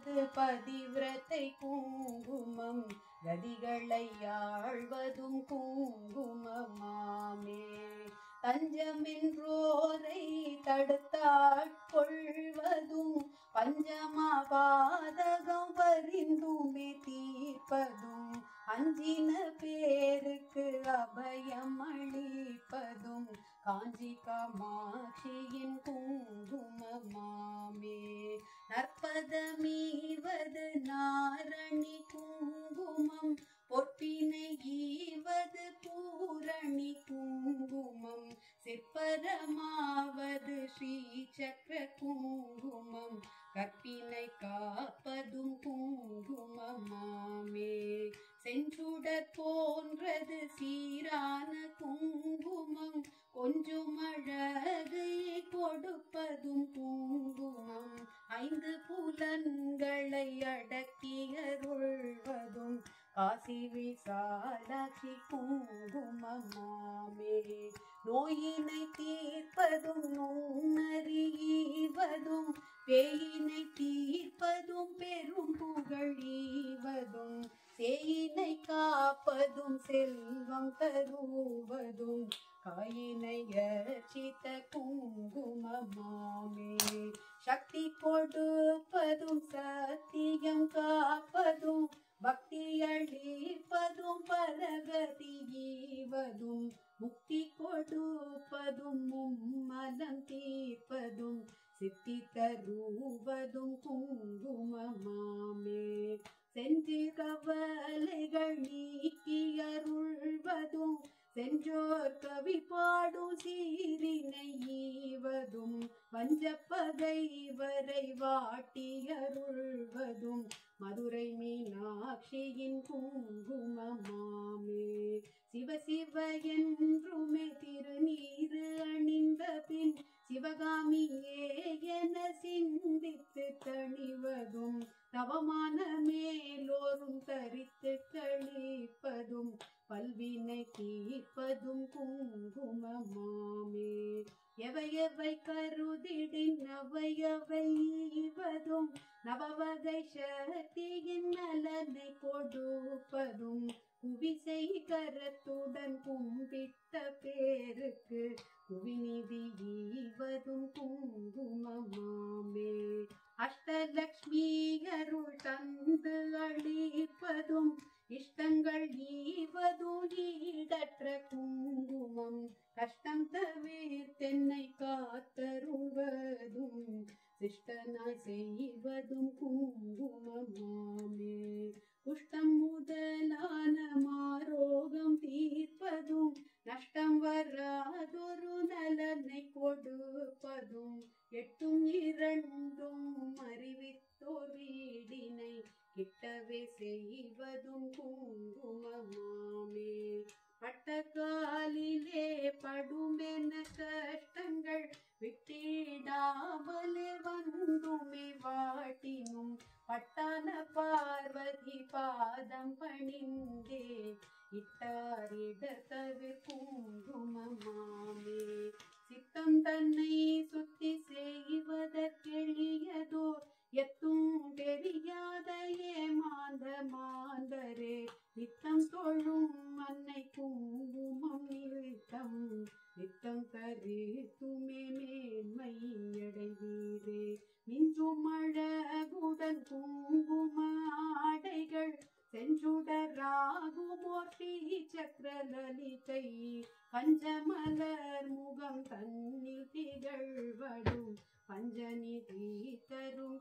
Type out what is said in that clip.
செய்வது பதிவிரத்தை குங்குமம் கதிகளை ஆழ்வதும் குங்குமமாமே. தஞ்சமென்றோரை தடுத்தாட்கொள்வதும் பஞ்சமா பாதகம் பரிந்துமே தீர்ப்பதும் அஞ்சின பேருக்கு அபயம் அளிப்பதும் காஞ்சி காமாட்சியின் குங்குமமாமே. நற்பதமீவது நாரணி குங்குமம் பொற்பினை ஈவது பூரணி குங்குமம் சிற்பரமாவது ஸ்ரீ சக்கர குங்குமம் கற்பினை காப்பதும் குங்குமமாமே. செஞ்சுடர் போன்றது சீரான குங்குமம் கொஞ்சம் அழகை கொடுப்பதும் குங்குமம் ஐந்து புலன்களை அடக்கியருள்வதும் காசி விசாலாட்சி குங்குமமாமே. நோயினை தீர்ப்பதும் நுண்ணறிவதும் பேயினை தீர்ப்பதும் பெரும் புகழீவதும் சேயினை காப்பதும் செல்வம் தருவதும் காயினை அர்ச்சித்த குங்குமமாமே. சக்தி கொடுப்பதும் சத்தியம் காப்பதும் பக்தி அளிப்பதும் பரகதி ஈவதும் முக்தி கொடுப்பதும் மும்மலம் தீர்ப்பதும் சித்தி தருவதும் குங்குமமாமே. செஞ்சு கவலைகள் நீக்கியருள்வதும் சென்றோர் கவி பாடும் சீரினை ஈவதும் வஞ்சப்பகை வரை வாட்டியருள்வதும் மதுரை மீனாட்சியின் குங்குமமாமே. சிவ சிவ என்றுமே திருநீரு அணிந்த பின் சிவகாமியே என சிந்தித்து தணிவதும் தவமான மேலோரும் தரித்து கழிப்பதும் பல்வினை தீர்ப்பதும் குங்குமமாமே. எவையவை கருதிடின் அவையவை ஈவதும் நவவகை சக்தியின் நலனை கொடுப்பதும் குவிசை கரத்துடன் கும்பிட்ட பேருக்கு குவிநிதி ஈவதும் குங்குமமாமே. அஷ்டலக்ஷ்மி அருள் தந்து அளிப்பதும் இஷ்டங்கள் ஈவதும் ஈடற்ற குங்குமம் கஷ்டம் தவிர்த்தென்னை காத்தருள்வதும் சிஷ்டனாய் செய்வதும் குங்குமமாமே. குஷ்டம் முதலான மாரோகம் தீர்ப்பதும் நஷ்டம் வராதொரு நலனை கொடுப்பதும் எட்டும் இரண்டும் அறிவித்தோர் வீடினை கிட்டவே செய்வதும் குங்குமமாமே. பட்டகாலிலே படுமென கஷ்டங்கள் விட்டிடாமலே வந்துமே வாட்டினும் பட்டான பார்வதி பாதம் பணிந்தே இட்டாரிடத்தவிர் குங்குமமாமே. சித்தம் தன்னை சுத்தி செய்வதற்கெளியதோர் எத்தும் தெரியாத ஏமாந்த மாந்தரே நித்தம் தொழும் அன்னை குங்குமம் நிறுத்தம் நித்தம் கருத்துமே மேன்மை அடைவீரே. மின்றும் அழகுடன் குங்கும ஆடைகள் செஞ்சுடராகுமோர் ஸ்ரீ சக்கர லலிதை பஞ்சமலர் முகம் தன்னில் திகழ்வடும் பஞ்சநிதி தரும்